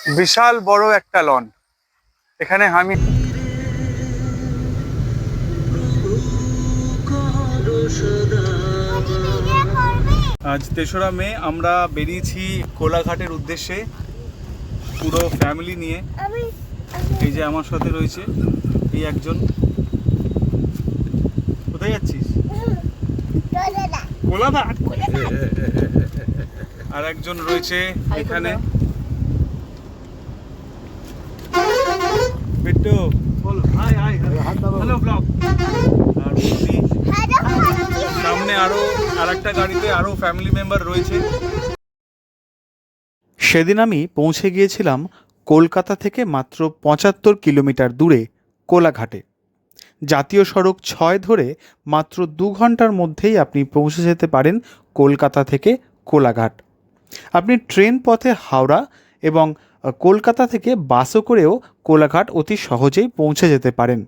বিশাল বড় একটা লন। এখানে আমি আজ ৩রা মে আমরা বেরিয়েছি কোলাঘাটের উদ্দেশ্যে পুরো ফ্যামিলি নিয়ে। এই যে আমার সাথে রয়েছে এই একজন। কোথায় যাচ্ছিস? কোলাঘাট। আর একজন রয়েছে এখানে, বিট্টু বলো হাই হাই হ্যালো ব্লগ। আর উনি সামনে আরো আরেকটা গাড়িতে আরো ফ্যামিলি মেম্বার রয়েছে। সেদিন আমি পৌঁছে গিয়েছিলাম কলকাতা থেকে মাত্র ৭৫ কিলোমিটার দূরে কোলাঘাটে। জাতীয় সড়ক ৬ ধরে মাত্র ২ ঘন্টার মধ্যেই আপনি পৌঁছে যেতে পারেন কলকাতা থেকে কোলাঘাট। আপনি ট্রেন পথে হাওড়া এবং কলকাতা থেকে বাসও করেও কোলাঘাট অতি সহজেই পৌঁছে যেতে পারেন।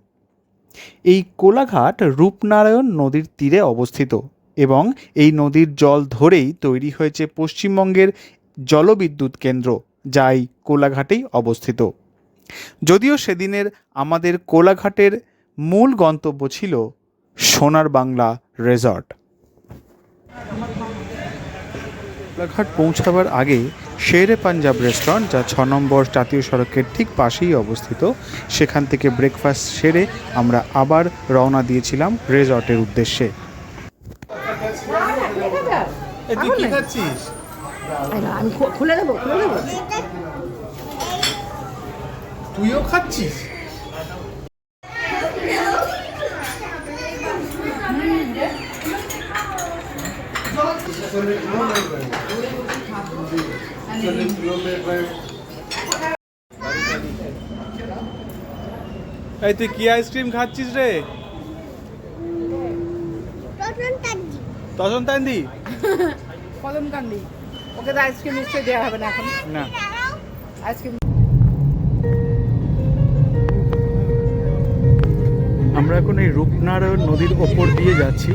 এই কোলাঘাট রূপনারায়ণ নদীর তীরে অবস্থিত এবং এই নদীর জল ধরেই তৈরি হয়েছে পশ্চিমবঙ্গের জলবিদ্যুৎ কেন্দ্র, যা এই কোলাঘাটেই অবস্থিত। যদিও সেদিনের আমাদের কোলাঘাটের মূল গন্তব্য ছিল সোনার বাংলা রেজর্ট। কোলাঘাট পৌঁছাবার আগে শেরে পাঞ্জাব রেস্টুরেন্ট, যা ৬ নম্বর জাতীয় সড়কের ঠিক পাশেই অবস্থিত, সেখান থেকে ব্রেকফাস্ট সেরে আমরা আবার রওনা দিয়েছিলাম রেজর্টের উদ্দেশ্যে। তুই কি খাচ্ছিস? আমি খুলে দেবো তুইও খাচ্ছিস? এই তুই কি আইসক্রিম খাচ্ছিস রে? তজন তান্দি। কদম কান্দি। ওকে তো আইসক্রিম নিশ্চয়ই দেওয়া হবে না এখন। না, আইসক্রিম আমরা এখন এই রূপনারায়ণ নদীর ওপর দিয়ে যাচ্ছি।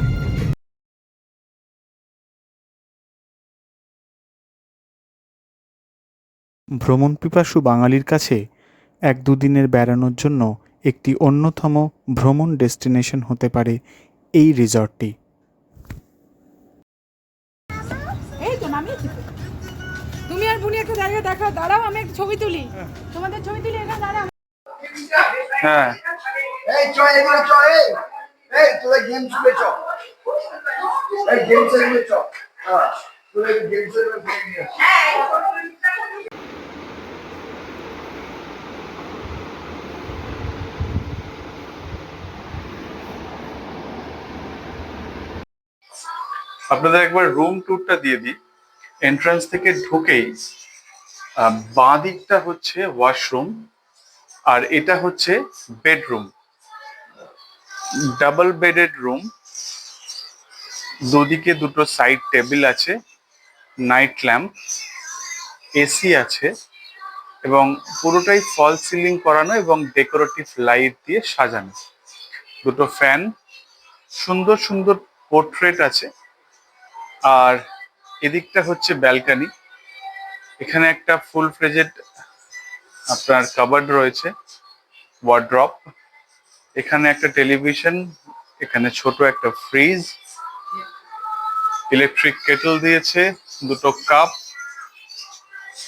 ভ্রমণ পিপাসু বাঙালির কাছে ১-২ দিনের বেড়ানোর জন্য একটি অন্যতম ভ্রমণ ডেস্টিনেশন হতে পারে এই রিসর্টটি। এই তো নামিয়েছি তো। তুমি আর বুনি একটা জায়গা দেখাও, দাঁড়াও আমি একটা ছবি তুলি। তোমাদের ছবি তুলি, এখানে দাঁড়াও। হ্যাঁ, এই চ এগুলো চ এই তোরা গেম শুনে চ এই গেম শুনে চ হ্যাঁ তোরা গেম শুনে আপনাদের একবার রুম ট্যুরটা দিয়ে দিই। এন্ট্রান্স থেকে ঢুকেই বাঁ দিকটা হচ্ছে ওয়াশরুম, আর এটা হচ্ছে বেডরুম। ডাবল বেডেড রুম, দুদিকে দুটো সাইড টেবিল আছে, নাইট ল্যাম্প, এসি আছে এবং পুরোটাই ফল সিলিং করানো এবং ডেকোরেটিভ লাইট দিয়ে সাজানো। দুটো ফ্যান, সুন্দর সুন্দর পোর্ট্রেট আছে। আর এদিকটা হচ্ছে ব্যালকনি। এখানে একটা ফুল ফ্লেজেড আপনার কাবার্ড রয়েছে, ওয়ার্ড্রপ। এখানে একটা টেলিভিশন, এখানে ছোট একটা ফ্রিজ, ইলেকট্রিক কেটল দিয়েছে, দুটো কাপ,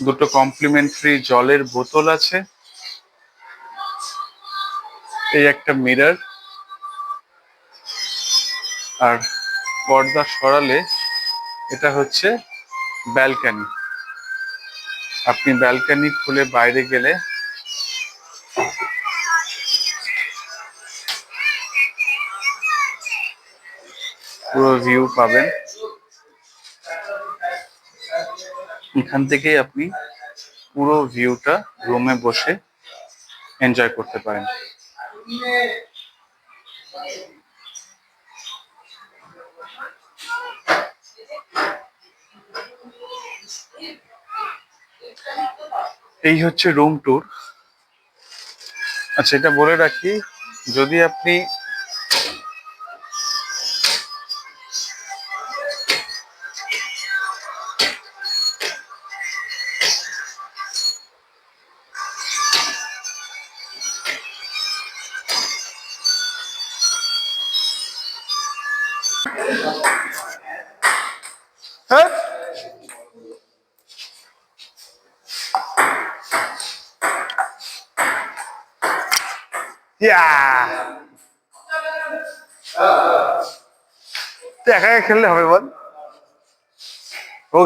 দুটো কমপ্লিমেন্টারি জলের বোতল আছে, এই একটা মিরর। আর পর্দা সরালে এটা হচ্ছে ব্যালকনি। আপনি ব্যালকনি খুলে বাইরে গেলে পুরো ভিউ পাবেন। এখান থেকেই আপনি পুরো ভিউটা রুমে বসে এনজয় করতে পারেন। এই হচ্ছে রুম ট্যুর। আচ্ছা, এটা বলে রাখি, যদি আপনি ইয়া তুই একা একা খেললে হবে বল। ও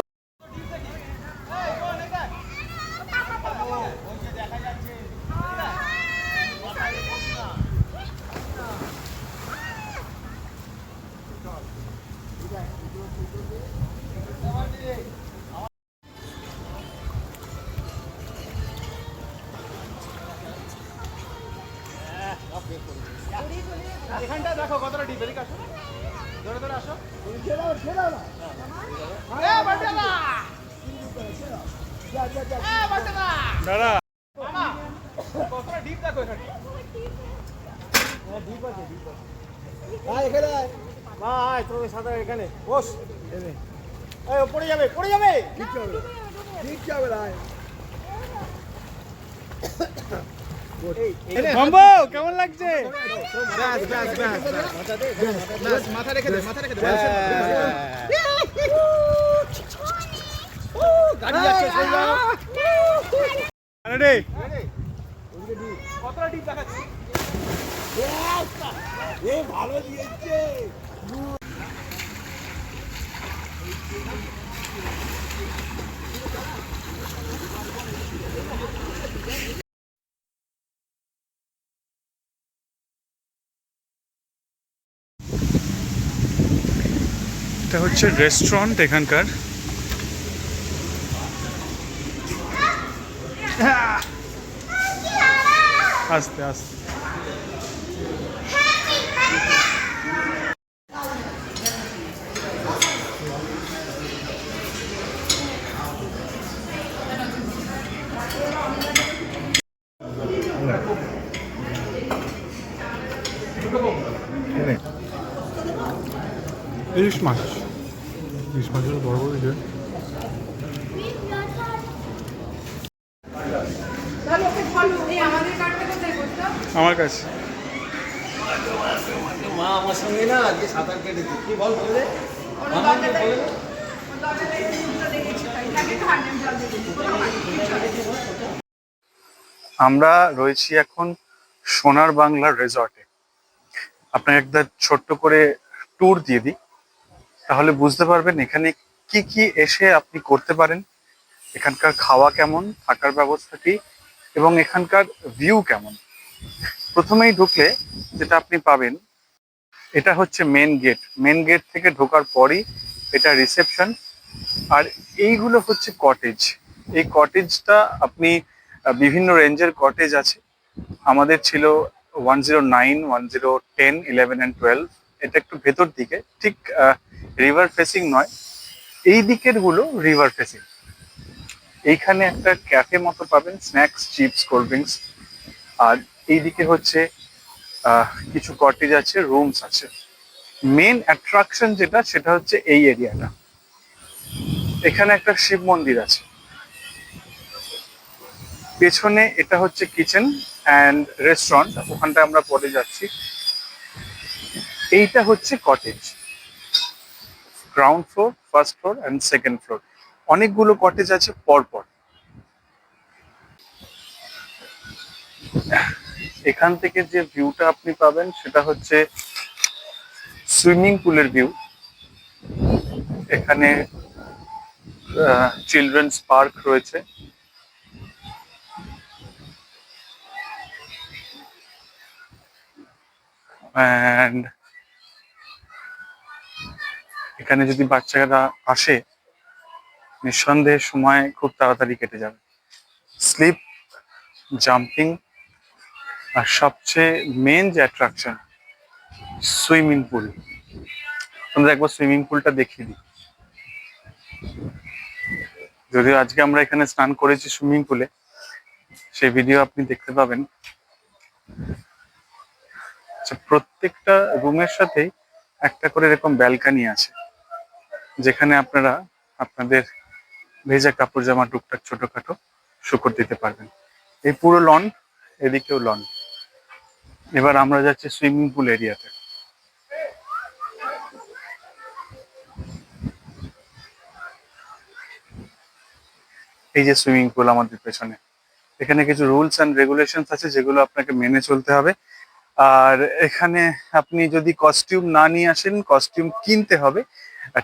এখানটা দেখো কতটা ডিপ, এদিকে আসো, ধরে ধরে আসো। দাদা কতটা ডিপ দেখো এখানে। সাঁতার এখানে বস, পড়ে যাবে পড়ে যাবে। বম্বো কেমন লাগছে? মাথা রেখে দে, মাথা রেখে দে। গাড়ি যাচ্ছে, সোজা যাও। রে কতটা ডিপ দেখাচ্ছে। ভালো দিয়েছে। এটা হচ্ছে রেস্টুরেন্ট এখানকার। আস্তে আস্তে ইলিশ মাছ, ইলিশ মাছের বড় বড় যে তাহলে ওকে বলো এই আমাদের কার্ডটা কোথায় করতো? আমার কাছে। মা আমার সঙ্গে না আজকে সাঁতার কেটেছে, কি বল বলে দে। ওরা দরজাটা দুধটা দেখেছি, তাই তাকে তো হান্ড্রেড জল দেখেছি, কোনো হান্ড্রেড। আমরা রয়েছি এখন সোনার বাংলা রিসর্টে। আপনাকে একটা ছোট্ট করে ট্যুর দিয়ে দিই, তাহলে বুঝতে পারবেন এখানে কি কি এসে আপনি করতে পারেন, এখানকার খাওয়া কেমন, থাকার ব্যবস্থা কি, এবং এখানকার ভিউ কেমন। প্রথমেই ঢুকলে যেটা আপনি পাবেন, এটা হচ্ছে মেন গেট। মেন গেট থেকে ঢোকার পরই এটা রিসেপশন, আর এইগুলো হচ্ছে কটেজ। এই কটেজটা আপনি বিভিন্ন রেঞ্জের কটেজ আছে। আমাদের ছিল 109, 10, 10, 11 and 12। এটা একটু ভেতর দিকে, ঠিক রিভার ফেসিং নয়, এই দিকের গুলো রিভার ফেসিং। এইখানে একটা ক্যাফে মতো পাবেন, স্ন্যাক্স, চিপস, কোল্ড ড্রিঙ্কস। আর এইদিকে হচ্ছে কিছু কটেজ আছে, রুমস আছে। মেন অ্যাট্রাকশন যেটা, সেটা হচ্ছে এই এরিয়াটা। এখানে একটা শিব মন্দির আছে, পেছনে এটা হচ্ছে কিচেন অ্যান্ড রেস্টুরেন্ট, ওখানটা আমরা পরে যাচ্ছি। এইটা হচ্ছে cottage, ground floor, first floor and second floor. অনেকগুলো কটেজ আছে পরপর। এখান থেকে যে ভিউটা আপনি পাবেন সেটা হচ্ছে সুইমিং পুলের ভিউ। এখানে চিলড্রেন্স পার্ক রয়েছে, অ্যান্ড এখানে যদি বাচ্চারা আসে, নিঃসন্দেহে সময় খুব তাড়াতাড়ি কেটে যাবে। স্লিপ, জাম্পিং, আর সবচেয়ে মেন যে অ্যাট্রাকশন, সুইমিং পুল। আমরা একবার সুইমিং পুলটা দেখিয়ে দিই। যদিও আজকে আমরা এখানে স্নান করেছি সুইমিং পুলে, সেই ভিডিও আপনি দেখতে পাবেন। আচ্ছা, প্রত্যেকটা রুমের সাথেই একটা করে এরকম ব্যালকানি আছে, যেখানে আপনারা আপনাদের ভেজা কাপড় জামা টুকটাক ছোটখাটো শুকোতে দিতে পারবেন। এই পুরো লন, এদিকেও লন। এবার আমরা যাচ্ছি সুইমিং পুল এরিয়াতে। এই যে সুইমিং পুল আমাদের পেছনে, এখানে কিছু রুলস অ্যান্ড রেগুলেশনস আছে যেগুলো আপনাকে মেনে চলতে হবে। আর এখানে আপনি যদি কস্টিউম না নিয়ে আসেন, কস্টিউম কিনতে হবে।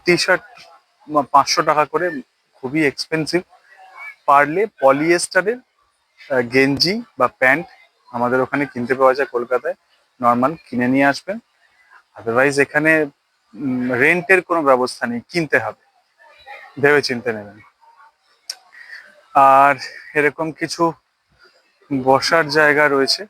টি শার্ট 500 টাকা করে, খুবই এক্সপেন্সিভ। পারলে পলিয়েস্টারের গেঞ্জি বা প্যান্ট আমাদের ওখানে কিনতে পাওয়া যায় কলকাতায়, নর্মাল কিনে নিয়ে আসবেন। আদারওয়াইজ এখানে রেন্টের কোনো ব্যবস্থা নেই, কিনতে হবে, ভেবে চিন্তে নেবেন। আর এরকম কিছু বসার জায়গা রয়েছে।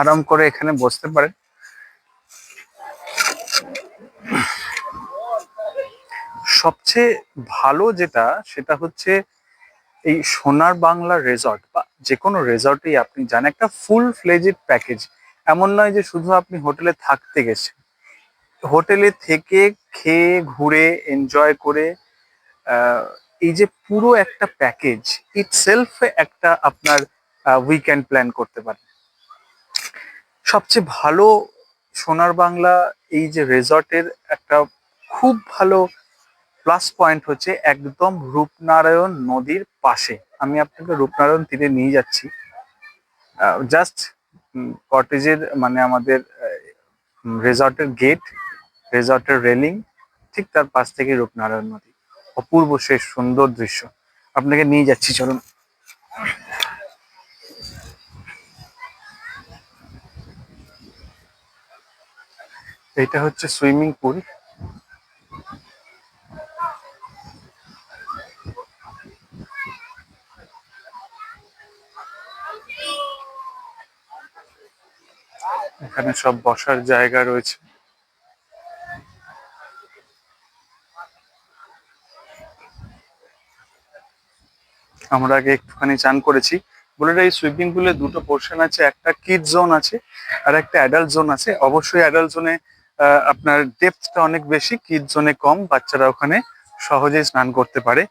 আরাম করে এখানে বসতে পারেন। সবচেয়ে ভালো যেটা, সেটা হচ্ছে এই সোনার বাংলা রেজর্ট বা যে কোনো রেজর্টেই আপনি যান, একটা ফুল ফ্লেজেড প্যাকেজ। এমন নয় যে শুধু আপনি হোটেলে থাকতে গেছেন, হোটেলে থেকে খেয়ে ঘুরে এনজয় করে এই যে পুরো একটা প্যাকেজ ইটসেলফ একটা আপনার উইকেন্ড প্ল্যান করতে পারেন। সবচেয়ে ভালো সোনার বাংলা এই যে রেজর্টের একটা খুব ভালো প্লাস পয়েন্ট হচ্ছে একদম রূপনারায়ণ নদীর পাশে। আমি আপনাকে রূপনারায়ণ তীরে নিয়ে যাচ্ছি, জাস্ট কটেজের মানে আমাদের রেজর্টের গেট, রেজর্টের রেলিং, ঠিক তার পাশ থেকে রূপনারায়ণ নদী। অপূর্ব শেষ সুন্দর দৃশ্য, আপনাকে নিয়ে যাচ্ছি, চলুন। এটা হচ্ছে সুইমিং পুল। এখানে সব বসার জায়গা রয়েছে। আমরা আগে একটুখানি চান করেছি। বলে এই সুইমিং পুলে দুটো পোর্শন আছে, একটা কিড জোন আছে আর একটা অ্যাডাল্ট জোন আছে। অবশ্যই অ্যাডাল্ট জোনে আপনার ডেপথটা অনেক বেশি, কিড জোনে কম, বাচ্চারা ওখানে সহজেই স্নান করতে পারে।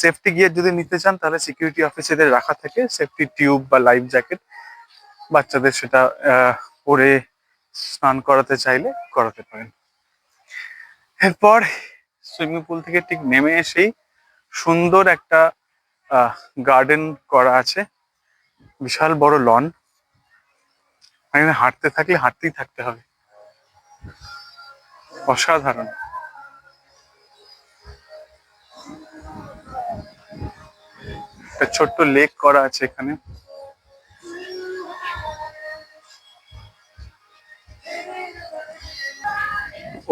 সেফটি গিয়ার যদি নিতে চান তাহলে সিকিউরিটি অফিসারদের রাখা থাকে, সেফটি টিউব বা লাইফ জ্যাকেট, বাচ্চাদের সেটা পরে স্নান করাতে চাইলে করাতে পারেন। এরপর সুইমিং পুল থেকে ঠিক নেমে এসেই সুন্দর একটা গার্ডেন করা আছে, বিশাল বড় লন। এখানে হাঁটতে থাকলে হাঁটতেই থাকতে হবে, অসাধারণ। একটা ছোট্ট লেক করা আছে এখানে।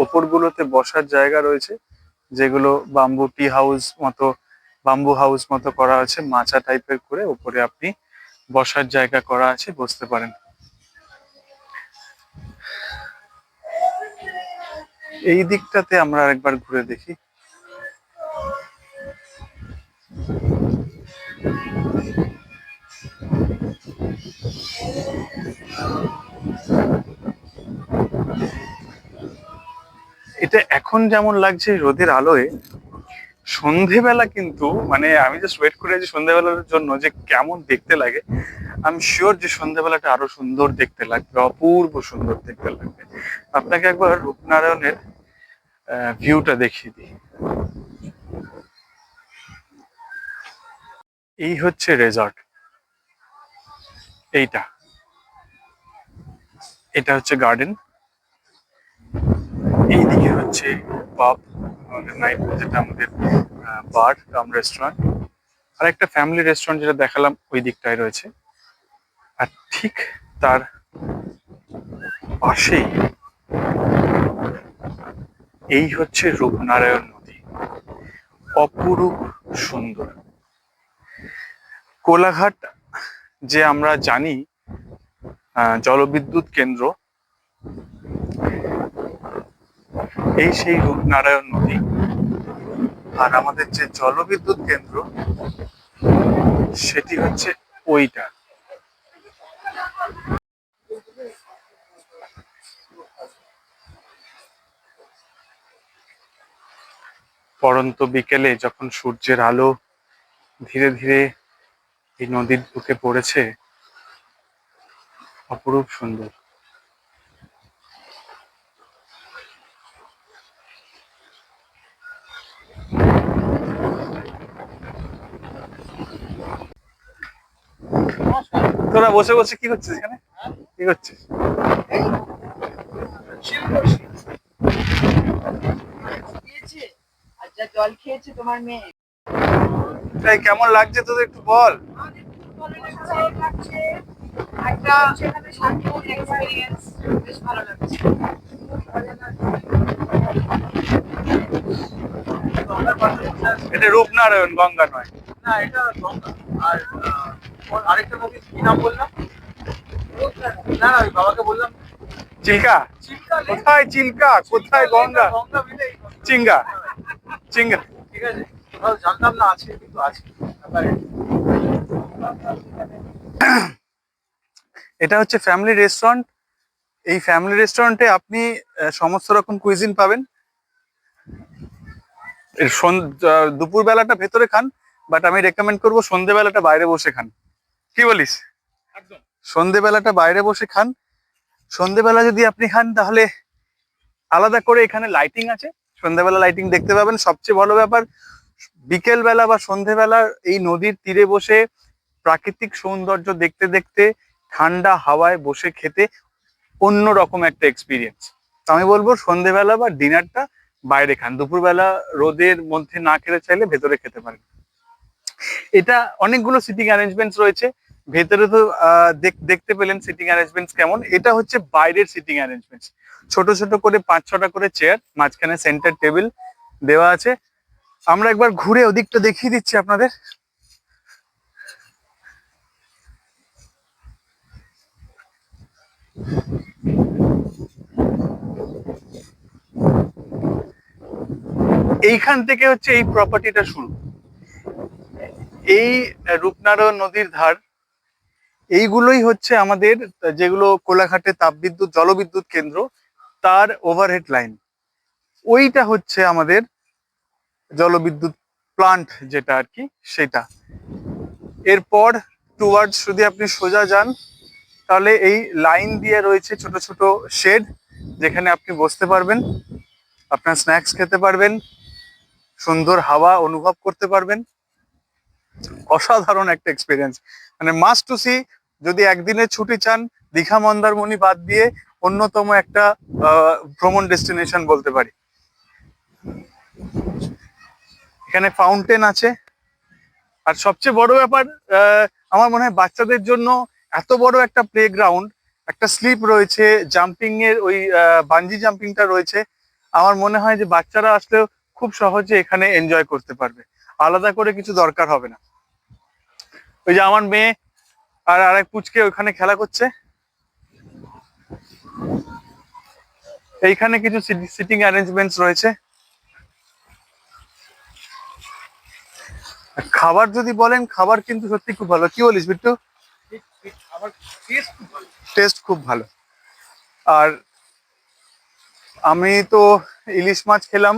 ওপরগুলোতে বসার জায়গা রয়েছে, যেগুলো বাম্বু টি হাউস মতো, বাম্বু হাউস মতো করা আছে, মাচা টাইপের করে। ওপরে আপনি বসার জায়গা করা আছে, বসতে পারেন। এই দিকটাতে আমরা আরেকবার ঘুরে দেখি। এটা এখন যেমন লাগছে রোদের আলোয়, সন্ধেবেলা কিন্তু মানে আমি জাস্ট ওয়েট করে আছি সন্ধেবেলার জন্য যে কেমন দেখতে লাগে। আমি শিওর যে সন্ধেবেলাটা আরো সুন্দর দেখতে লাগবে, অপূর্ব সুন্দর দেখতে লাগবে। আপনাকে একবার রূপনারায়ণের ভিউটা দেখিয়ে দিই। এই হচ্ছে রেজর্ট, এইটা, এটা হচ্ছে গার্ডেন। এইদিকে হচ্ছে পাব, আমাদের নাইট, যেটা আমাদের বার কাম রেস্টুরেন্ট। আর একটা ফ্যামিলি রেস্টুরেন্ট যেটা দেখালাম ওই দিকটায় রয়েছে। আর ঠিক তার পাশেই এই হচ্ছে রূপনারায়ণ নদী, অপরূপ সুন্দর। কোলাঘাট যে আমরা জানি জলবিদ্যুৎ কেন্দ্র, এই সেই রূপনারায়ণ নদী। আর আমাদের যে জলবিদ্যুৎ কেন্দ্র সেটি হচ্ছে ওইটা। পড়ন্ত বিকেলে যখন সূর্যের আলো ধীরে ধীরে এই নদীর বুকে পড়েছে, অপরূপ সুন্দর। তোরা বসে বসে কি করছিস এখানে? কি করছিস? খেয়েছে আর যা জল খেয়েছে তোমার মেয়ে। তাই কেমন লাগছে তোদের একটু বল। আমাদের খুব ভালো লাগছে একটা সেখানে শান্তিপূর্ণ এক্সপিরিয়েন্স, বেশ ভালো লাগছে। এটা রূপনারায়ণ, গঙ্গা নয়। না এটা গঙ্গা। আর আরেকটা নদী কি নাম বললাম? না না ওই বাবাকে বললাম চিল্কা। চিল্কা লেক। কোথায় চিল্কা, কোথায় গঙ্গা? গঙ্গা মিলে এই নদী। চিঙ্গা, চিঙ্গা। ঠিক আছে, কোথাও জানতাম না আছে, কিন্তু আছে ব্যাপারে। এটা হচ্ছে ফ্যামিলি রেস্টুরেন্ট। এই ফ্যামিলি রেস্টুরেন্টে আপনি সমস্ত রকম কুইজিন পাবেন। দুপুর বেলাটা ভেতরে খান, বাট আমি রেকমেন্ড করবো সন্ধেবেলাটা বাইরে বসে খান। কি বলিস? একদম। সন্ধেবেলাটা বাইরে বসে খান। সন্ধেবেলা যদি আপনি খান তাহলে আলাদা করে এখানে লাইটিং আছে, সন্ধেবেলা লাইটিং দেখতে পাবেন। সবচেয়ে ভালো ব্যাপার, বিকেল বেলা বা সন্ধেবেলা এই নদীর তীরে বসে প্রাকৃতিক সৌন্দর্য দেখতে দেখতে ঠান্ডা হাওয়ায় বসে খেতে অন্যরকম একটা এক্সপিরিয়েন্স। আমি বলবো সন্ধেবেলা বা ডিনারটা বাইরে খান, দুপুরবেলা রোদের মধ্যে না খেতে চাইলে ভেতরে খেতে পারেন। এটা অনেকগুলো সিটিং অ্যারেঞ্জমেন্টস রয়েছে ভেতরে, তো দেখতে পেলেন সিটিং অ্যারেঞ্জমেন্টস কেমন। এটা হচ্ছে বাইরের সিটিং অ্যারেঞ্জমেন্টস, ছোট ছোট করে 5-6টা করে চেয়ার, মাঝখানে সেন্টার টেবিল দেওয়া আছে। আমরা একবার ঘুরে ওদিকটা দেখিয়ে দিচ্ছি আপনাদের। এইখান থেকে হচ্ছে এই প্রপার্টিটা শুরু। এই রূপনারায়ণ নদীর ধার, এইগুলোই হচ্ছে আমাদের যেগুলো কোলাঘাটে তাপবিদ্যুৎ জলবিদ্যুৎ কেন্দ্র, তার ওভারহেড লাইন। ওইটা হচ্ছে আমাদের জলবিদ্যুৎ প্লান্ট যেটা আর কি, সেটা। এরপর টুয়ার্ডস যদি আপনি সোজা যান তাহলে এই লাইন দিয়ে রয়েছে ছোট ছোট শেড, যেখানে আপনি বসতে পারবেন, আপনার স্ন্যাক্স খেতে পারবেন, সুন্দর হাওয়া অনুভব করতে পারবেন। অসাধারণ একটা এক্সপিরিয়েন্স, মানে মাস্ট টু সি। যদি একদিনের ছুটি চান, দীঘা মন্দারমণি বাদ দিয়ে অন্যতম একটা ভ্রমণ ডেস্টিনেশন বলতে পারি। এখানে ফাউন্টেন আছে, আর সবচেয়ে বড় ব্যাপার আমার মনে হয় বাচ্চাদের জন্য এত বড় একটা প্লেগ্রাউন্ড, একটা স্লিপ রয়েছে, জাম্পিং এর ওই বাঞ্জি জাম্পিংটা রয়েছে। আমার মনে হয় যে বাচ্চারা আসলেও খুব সহজে এখানে এনজয় করতে পারবে, আলাদা করে কিছু দরকার হবে না। ওই যে আমার মেয়ে আর আরেক পুচকে ওখানে খেলা করছে। এইখানে কিছু সিটিং অ্যারেঞ্জমেন্টস রয়েছে। খাবার যদি বলেন, খাবার কিন্তু সত্যি খুব ভালো। কি বলিস বিট্টু? আমার টেস্ট খুব ভালো। টেস্ট খুব ভালো। আর আমি তো ইলিশ মাছ খেলাম,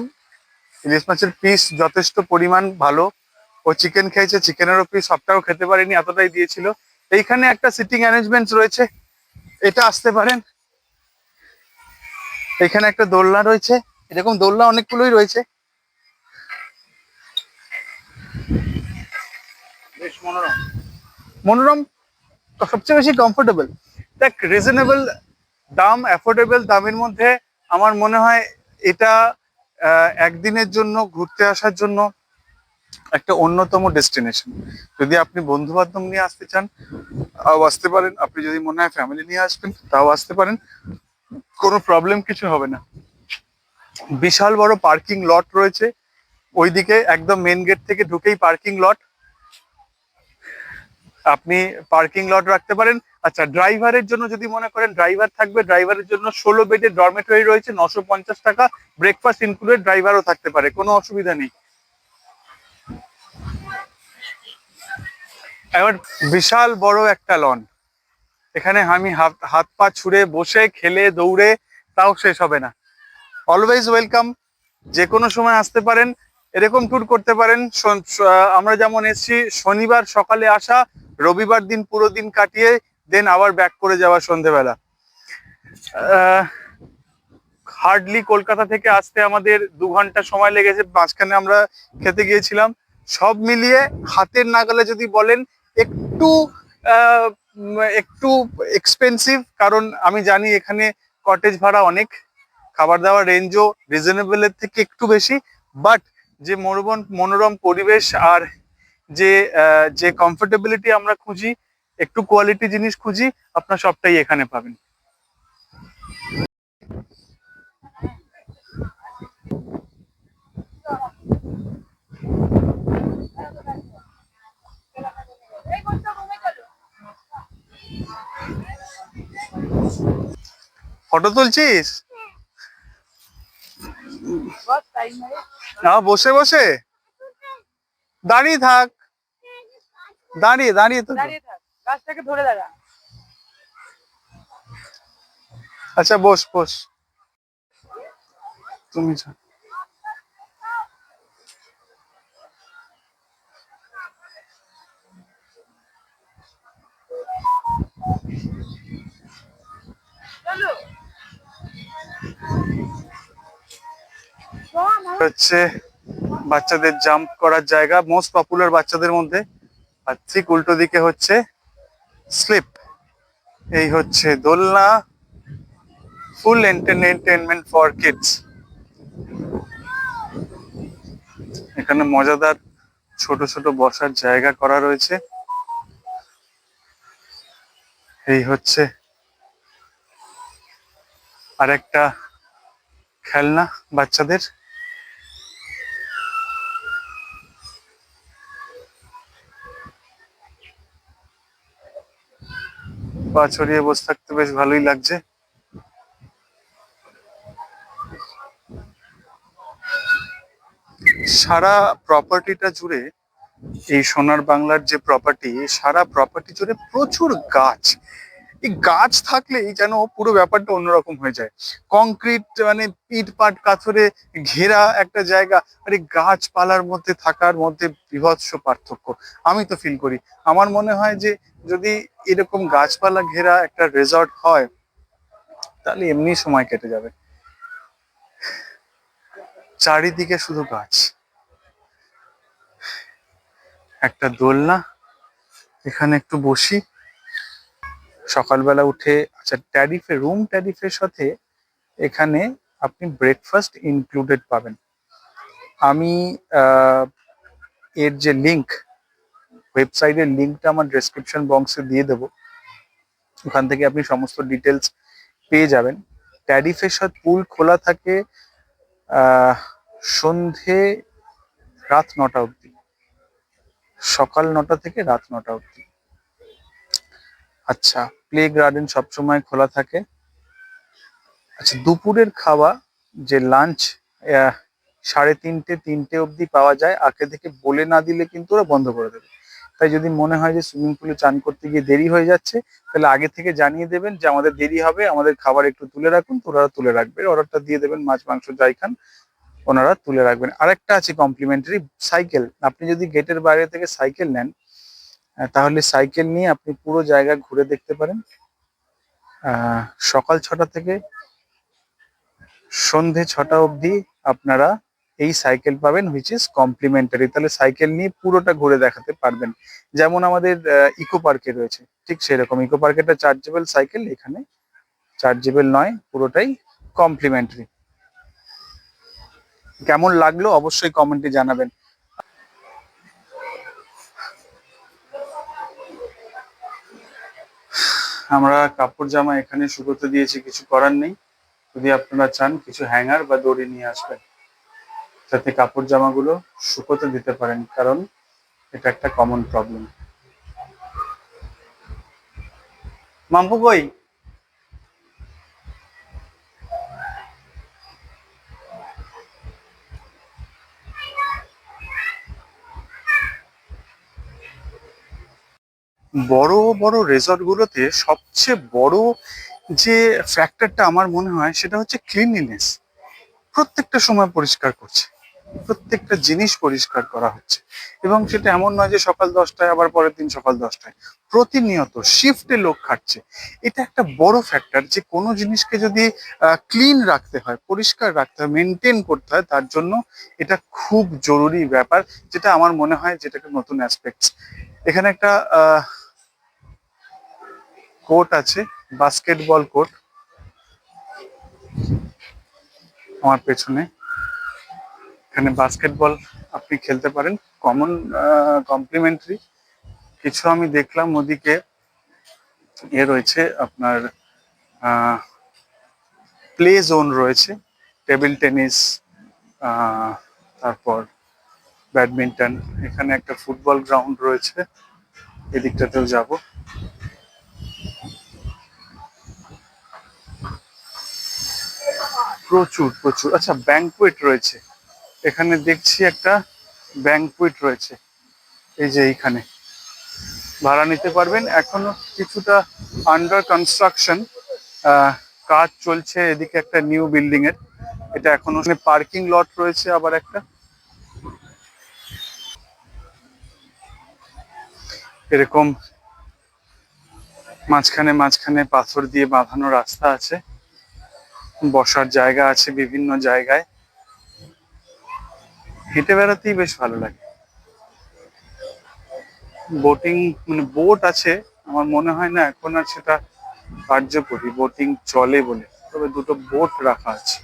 ইলিশ মাছের পিস যথেষ্ট পরিমাণ ভালো। ও চিকেন খেয়েছে, চিকেনেরও পিস সবটাও খেতে পারিনি, এতটাই দিয়েছিল। এইখানে একটা সিটিং অ্যারেঞ্জমেন্টস রয়েছে, এটা আসতে পারেন। এখানে একটা দোলনা রয়েছে, এরকম দোলনা অনেকগুলোই রয়েছে। বেশ মনোরম। মনোরম, সবচেয়ে বেশি কমফোর্টেবল। দেখ, রিজনেবল দাম, অ্যাফোর্ডেবল দামের মধ্যে আমার মনে হয় এটা একদিনের জন্য ঘুরতে আসার জন্য একটা অন্যতম ডেস্টিনেশন। যদি আপনি বন্ধু বান্ধব নিয়ে আসতে চান তাও আসতে পারেন, আপনি যদি মনে হয় ফ্যামিলি নিয়ে আসবেন তাও আসতে পারেন, কোনো প্রবলেম কিছু হবে না। বিশাল বড় পার্কিং লট রয়েছে ওইদিকে, একদম মেন গেট থেকে ঢুকেই পার্কিং লট, আপনি পার্কিং লট রাখতে পারেন। আচ্ছা, ড্রাইভারের জন্য যদি মনে করেন ড্রাইভার থাকবে, ড্রাইভারের জন্য 16 বেডের ডরমেটরি রয়েছে, 950 টাকা, ব্রেকফাস্ট ইনক্লুডেড, ড্রাইভারও থাকতে পারে, কোনো অসুবিধা নেই। এবার বিশাল বড় একটা লন, এখানে আমি হাত পা ছুঁড়ে বসে খেলে দৌড়ে তাও শেষ হবে না। অলওয়েজ ওয়েলকাম, যে কোনো সময় আসতে পারেন, এরকম ট্যুর করতে পারেন। আমরা যেমন এসেছি, শনিবার সকালে আসা, রবিবার দিন পুরো দিন কাটিয়ে দেন আবার ব্যাক করে যাওয়া সন্ধেবেলা। হার্ডলি কলকাতা থেকে আসতে আমাদের 2 ঘন্টা সময় লেগেছে, মাঝখানে আমরা খেতে গিয়েছিলাম। সব মিলিয়ে হাতের নাগালে যদি বলেন, একটু একটু এক্সপেন্সিভ, কারণ আমি জানি এখানে কটেজ ভাড়া অনেক, খাবার দাবার রেঞ্জও রিজনেবলের থেকে একটু বেশি, বাট যে মনোরম পরিবেশ আর যে কমফোর্টেবিলিটি আমরা খুঁজি, একটু কোয়ালিটি জিনিস খুঁজি, আপনার সবটাই এখানে পাবেন। ফটো তুলছিস? না, বসে বসে দাঁড়িয়ে থাক, দাঁড়িয়ে দাঁড়িয়ে তো। দাঁড়িয়ে থাক, গাছটাকে ধরে দাঁড়া। আচ্ছা বস বস, তুমি যাও। হচ্ছে বাচ্চাদের জাম্প করার জায়গা, মোস্ট পপুলার বাচ্চাদের মধ্যে। আর ঠিক উল্টো দিকে হচ্ছে স্লিপ, এই হচ্ছে দোলনা, ফুল এন্টারটেনমেন্ট ফর কিডস। এখানে মজাদার ছোট ছোট বসার জায়গা করা রয়েছে। এই হচ্ছে আরেকটা খেলনা বাচ্চাদের। পা ছড়িয়ে বসে থাকতে বেশ ভালোই লাগছে। সারা প্রপার্টিটা জুড়ে, এই সোনার বাংলার যে প্রপার্টি, সারা প্রপার্টি জুড়ে প্রচুর গাছ। এই গাছ থাকলেই যেন পুরো ব্যাপারটা অন্যরকম হয়ে যায়। কংক্রিট মানে ইট পাট কাথরে ঘেরা একটা জায়গা, আর এই গাছপালার মধ্যে থাকার মধ্যে বিভৎস পার্থক্য আমি তো ফিল করি। আমার মনে হয় যে যদি এরকম গাছপালা ঘেরা একটা রিসর্ট হয়, তাহলে এমনি সময় কেটে যাবে। চারিদিকে শুধু গাছ, একটা দোলনা, এখানে একটু বসি। সকালবেলা উঠে, আচ্ছা ট্যারিফে, রুম ট্যারিফের সাথে এখানে আপনি ব্রেকফাস্ট ইনক্লুডেড পাবেন। আমি এর যে লিংক, ওয়েবসাইটের লিঙ্কটা আমার ডেসক্রিপশন বক্সে দিয়ে দেবো, ওখান থেকে আপনি সমস্ত ডিটেলস পেয়ে যাবেন। ট্যারিফের সাথে পুল খোলা থাকে সন্ধে রাত 9টা অবধি, সকাল 9টা থেকে রাত 9টা অবধি। আচ্ছা, প্লে গার্ডেন সবসময় খোলা থাকে। আচ্ছা, দুপুরের খাওয়া যে লাঞ্চ 3:30 অবধি পাওয়া যায়, আগে থেকে বলে না দিলে কিন্তু ওরা বন্ধ করে দেবে। তাই যদি মনে হয় যে সুইমিং পুলে চান করতে গিয়ে দেরি হয়ে যাচ্ছে, তাহলে আগে থেকে জানিয়ে দেবেন যে আমাদের দেরি হবে, আমাদের খাবার একটু তুলে রাখুন, তো ওরা তুলে রাখবে। অর্ডারটা দিয়ে দেবেন, মাছ মাংস যাই খান ওনারা তুলে রাখবেন। আরেকটা আছে কমপ্লিমেন্টারি, সাইকেল। আপনি যদি গেটের বাইরে থেকে সাইকেল নেন, তাহলে সাইকেল নিয়ে আপনি পুরো জায়গা ঘুরে দেখতে পারেন। সকাল 6টা থেকে সন্ধে 6টা অবধি আপনারা এই সাইকেল পাবেন, হুইচ ইজ কমপ্লিমেন্টারি। তাহলে সাইকেল নিয়ে পুরোটা ঘুরে দেখাতে পারবেন। যেমন আমাদের ইকো পার্কে রয়েছে, ঠিক সেরকম ইকো পার্কে একটা চার্জেবল সাইকেল, এখানে চার্জেবল নয়, পুরোটাই কমপ্লিমেন্টারি। কেমন লাগলো অবশ্যই কমেন্টে জানাবেন। আমরা কাপড় জামা এখানে শুকোতে দিয়েছি, কিছু করার নেই। যদি আপনারা চান কিছু হ্যাঙ্গার বা দড়ি নিয়ে আসবেন, যাতে কাপড় জামাগুলো শুকোতে দিতে পারেন, কারণ এটা একটা কমন প্রবলেম। মাম্পু কই? বড় বড় রেসর্ট গুলোতে সবচেয়ে বড় যে ফ্যাক্টরটা আমার মনে হয় সেটা হচ্ছে ক্লিনলিনেস। প্রত্যেকটা সময় পরিষ্কার করছে, প্রত্যেকটা জিনিস পরিষ্কার করা হচ্ছে, এবং সেটা এমন নয় যে সকাল 10টায় আবার পরের দিন সকাল 10টায়, প্রতিনিয়ত শিফটে লোক খাটছে। এটা একটা বড় ফ্যাক্টর, যে কোনো জিনিসকে যদি ক্লিন রাখতে হয়, পরিষ্কার রাখতে হয়, মেনটেন করতে হয়, তার জন্য এটা খুব জরুরি ব্যাপার, যেটা আমার মনে হয় যেটাকে নতুন অ্যাসপেক্টস। এখানে একটা কোর্ট আছে, বাস্কেটবল কোর্ট আমার পেছনে। এখানে বাস্কেটবল আপনি খেলতে পারেন, কমপ্লিমেন্টারি। কিছু আমি দেখলাম ওদিকে রয়েছে আপনার প্লে জোন রয়েছে, টেবিল টেনিস, তারপর ব্যাডমিন্টন। এখানে একটা ফুটবল গ্রাউন্ড রয়েছে, এদিকটাতেও যাব। প্রচুর প্রচুর। আচ্ছা, ব্যাংকুয়েট রয়েছে এখানে, দেখছি একটা ব্যাংকুয়েট রয়েছে এই যে এইখানে, ভাড়া নিতে পারবেন। এখনো কিছুটা আন্ডার কনস্ট্রাকশন, কাজ চলছে এদিকে একটা নিউ বিল্ডিং এর। এটা এখনো পার্কিং লট রয়েছে আবার একটা। এরকম মাঝখানে মাঝখানে পাথর দিয়ে বাঁধানো রাস্তা আছে, বসার জায়গা আছে বিভিন্ন জায়গায়, হেঁটে বেড়াতেই বেশ ভালো লাগে। বোটিং মানে বোট আছে, আমার মনে হয় না এখন আর সেটা কার্যকরী, বোটিং চলে বলে, তবে দুটো বোট রাখা আছে।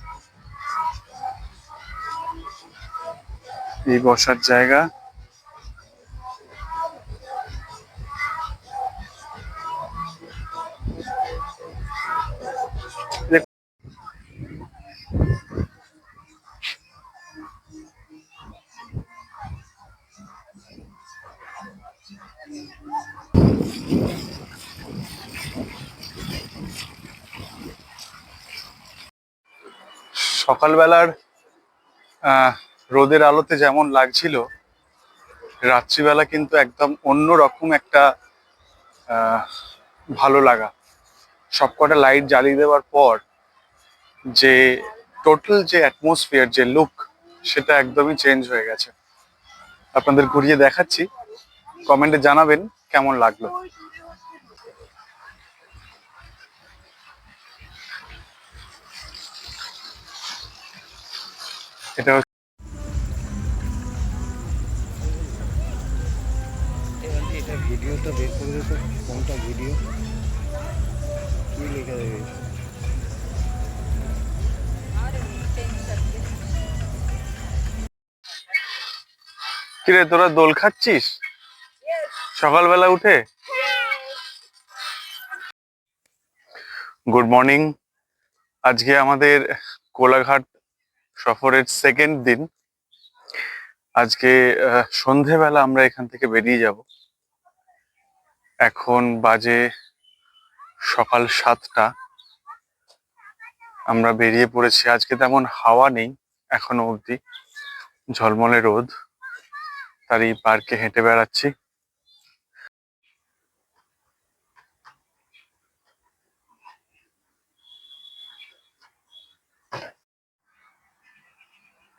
এই বসার জায়গা। সকালবেলার রোদের আলোতে যেমন লাগছিল, রাত্রিবেলা কিন্তু একদম অন্যরকম একটা ভালো লাগা। সবকটা লাইট জ্বালিয়ে দেওয়ার পর যে টোটাল যে অ্যাটমসফিয়ার, যে লুক, সেটা একদমই চেঞ্জ হয়ে গেছে। আপনাদের ঘুরিয়ে দেখাচ্ছি, কমেন্টে জানাবেন কেমন লাগলো। এটা এটা ভিডিওটা বের করে দিত, কোনটা ভিডিও কি লেখা দেবে? কিরে, তোরা দোল খাচ্ছিস সকালবেলা উঠে? Good morning. আজকে আমাদের কোলাঘাট সফরের সেকেন্ড দিন। আজকে সন্ধেবেলা আমরা এখান থেকে বেরিয়ে যাব। এখন বাজে সকাল 7টা। আমরা বেরিয়ে পড়েছি। আজকে তেমন হাওয়া নেই এখনো অবধি, ঝলমলে রোদ, তার এই পার্কে হেঁটে বেড়াচ্ছি।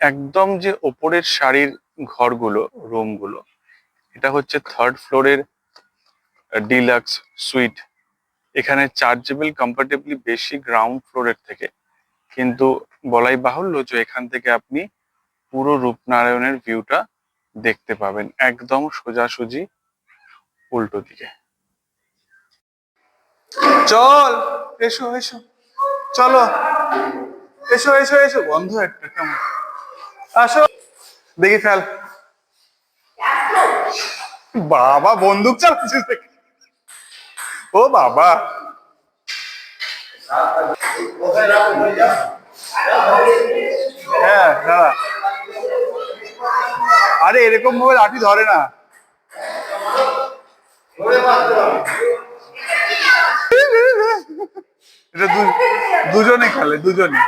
একদম যে ওপরের সারির ঘরগুলো, রুমগুলো, এটা হচ্ছে 3rd ফ্লোরের ডিলাক্স সুইট। এখানে চার্জেবল কম্পারেটিভলি বেশি গ্রাউন্ড ফ্লোরের থেকে, কিন্তু বলাই বাহুল্য যে এখান থেকে আপনি পুরো রূপনারায়ণের ভিউটা দেখতে পাবেন একদম সোজাসুজি উল্টো দিকে। চল, এসো এসো, চলো, এসো এসো এসো। বন্ধ একটা, কেমন? আসো, দেখি ফেল। বাবা, বন্দুক চালাচ্ছিস দেখি। ও বাবা, হ্যাঁ দাদা। আরে এরকম ভাবে লাঠি ধরে না। এটা দুজনে খেলে, দুজনে।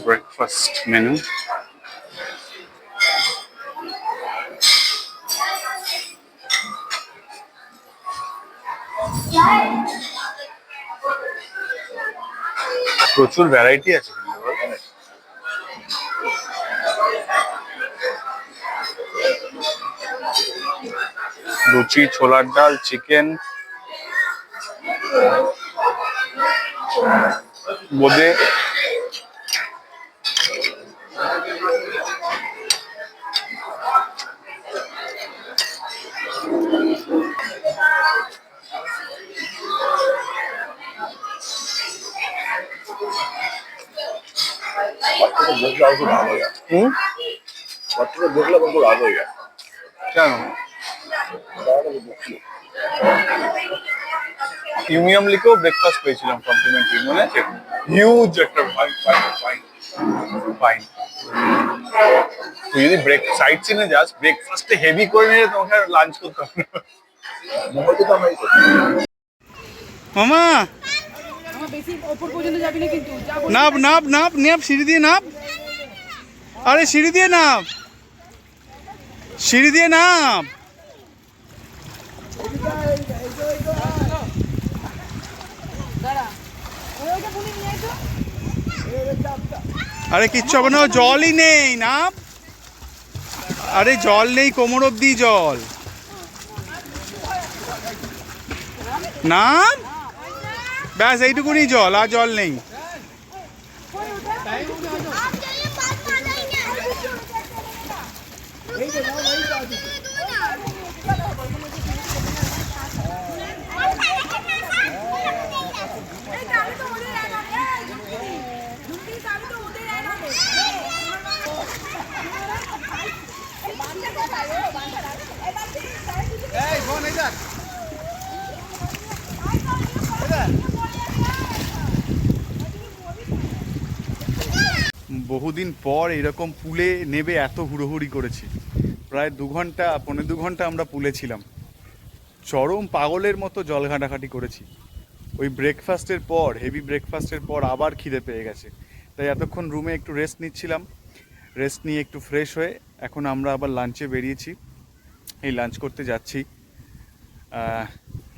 Breakfast menu. প্রচুর ভ্যারাইটি আছে কিন্তু, বল। লুচি, ছোলার ডাল, চিকেন, বোঁদে, দেখলে আমাকে রাগ হয়ে যায়। হুম, বাচ্চাকে দেখলে আমাকে রাগ হয়ে যায়। কেন? প্রিমিয়াম লিখেও ব্রেকফাস্ট পেয়েছিলাম কমপ্লিমেন্টারি, মনে আছে? হিউজ একটা ফাইন। তুই যদি সাইড সিনে যাস, ব্রেকফাস্টে হেভি করে নিলে তোমাকে আর লাঞ্চ করতে হবে না। মুম্বাইতে তো আমরা এই করি। মামা আমার বেশি ওপর পর্যন্ত যাবি না কিন্তু যা বলবি নাপ নাপ নাপ নাপ, সিঁড়ি দিয়ে নাপ। আরে সিঁড়ি দিয়ে নাপ, সিঁড়ি দিয়ে নাপ। দাঁড়া ওইটা বুনি নিয়ে এসো। আরে কিচ্ছু হবে না, জলই নেই, নাপ। আরে জল নেই, কোমর অব্দি জল, নাপ। ব্যাস এইটুকুনি জল, আর জল নেই। বহুদিন পর এরকম পুলে নেবে এত হুড়োহুড়ি করেছি। প্রায় 2 ঘন্টা, 1.5 ঘন্টা আমরা পুলে ছিলাম। চরম পাগলের মতো জল ঘাঁটাঘাঁটি করেছি। ওই ব্রেকফাস্টের পর, হেভি ব্রেকফাস্টের পর আবার খিদে পেয়ে গেছে, তাই এতক্ষণ রুমে একটু রেস্ট নিচ্ছিলাম। রেস্ট নিয়ে একটু ফ্রেশ হয়ে এখন আমরা আবার লাঞ্চে বেরিয়েছি। এই লাঞ্চ করতে যাচ্ছি।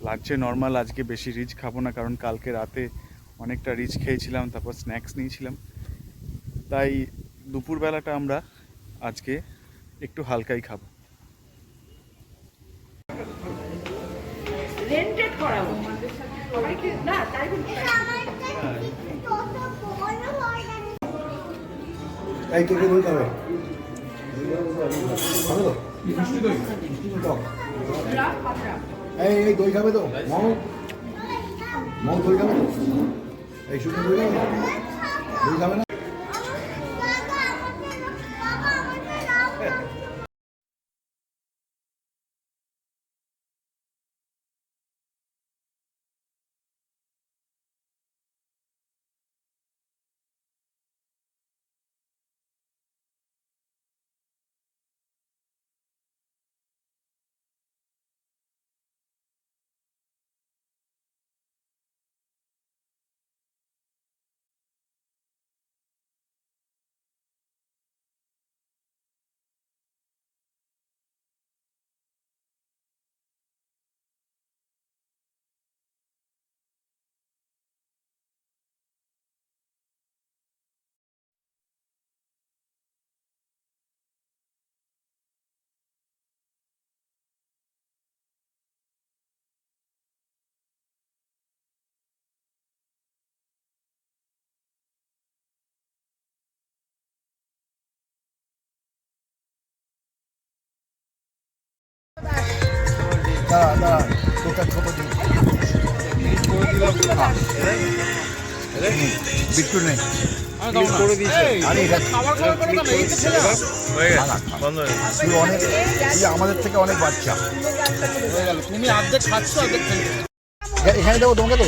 লাঞ্চে নর্মাল আজকে বেশি রিচ খাবো না, কারণ কালকে রাতে অনেকটা রিচ খেয়েছিলাম, তারপর স্ন্যাক্স নিয়েছিলাম। তাই দুপুরবেলাটা আমরা আজকে একটু হালকাই খাবো। রেন্টেড করাবো সবাইকে না তাই বলছি। এই কে কে দই খাবে? খাবে তো? টক। এই দই খাবে তো? মৌ মৌ দই খাবে তো? এই শুধু দই খাবে? দই খাবে না? দাঁড়া দাঁড়া, তোটা ছোট দিন। বিট্টু নেই। করে দিয়েছে। আরে এটা হয়ে গেছে, বন্ধ হয়ে গেছে। তুই অনেক, তুই আমাদের থেকে অনেক বাচ্চা। হয়ে গেল, তুমি অর্ধেক খাচ্ছ, অর্ধেক খেলছো। এখানে দেবো তোমাকে তো।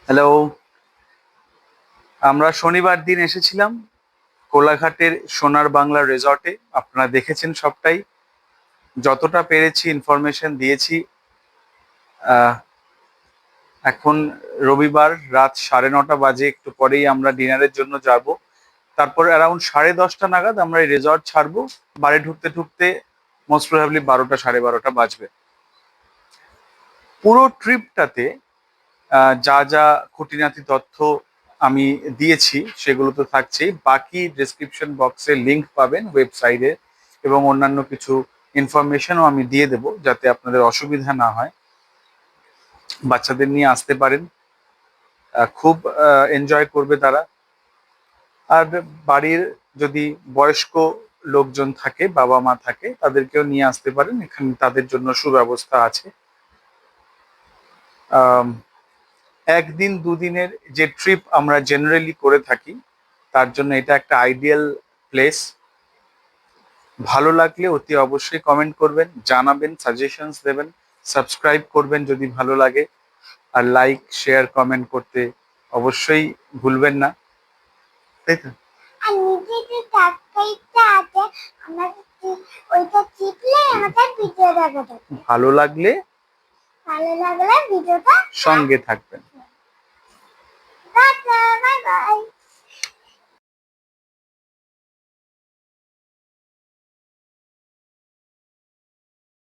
হ্যালো, আমরা শনিবার দিন এসেছিলাম কোলাঘাটের সোনার বাংলা রিসর্টে। আপনারা দেখেছেন সবটাই, যতটা পেরেছি ইনফরমেশন দিয়েছি। এখন রবিবার রাত 9:30 বাজে, একটু পরেই আমরা ডিনারের জন্য যাব। তারপর অ্যারাউন্ড 10:30 নাগাদ আমরা এই রিসর্ট ছাড়বো। বাড়ি ঢুকতে ঢুকতে মোস্ট প্রবাবলি 12টা 12:30 বাজবে। পুরো ট্রিপটাতে যা যা খুঁটিনাটি তথ্য আমি দিয়েছি সেগুলো তো থাকছেই, বাকি ডেসক্রিপশন বক্সে লিংক পাবেন ওয়েবসাইটে, এবং অন্যান্য কিছু ইনফরমেশনও আমি দিয়ে দেবো যাতে আপনাদের অসুবিধা না হয়। বাচ্চাদের নিয়ে আসতে পারেন, খুব এনজয় করবে তারা। আর বাড়ির যদি বয়স্ক লোকজন থাকে, বাবা মা থাকে, তাদেরকেও নিয়ে আসতে পারেন, এখানে তাদের জন্য সুব্যবস্থা আছে। একদিন দুদিনের যে ট্রিপ আমরা জেনারেলি করে থাকি তার জন্য এটা একটা আইডিয়াল প্লেস। ভালো লাগলে অতি অবশ্যই কমেন্ট করবেন, জানাবেন, সাজেশনস দেবেন, সাবস্ক্রাইব করবেন যদি ভালো লাগে, আর লাইক শেয়ার কমেন্ট করতে অবশ্যই ভুলবেন না, তাই তো? আর নিচে যে সাবস্ক্রাইবটা আছে ওইটা টিপলে আমাদের ভিডিও দেখাবে। ভালো লাগলে ভালো লাগলে ভিডিওটা সঙ্গে থাকবেন।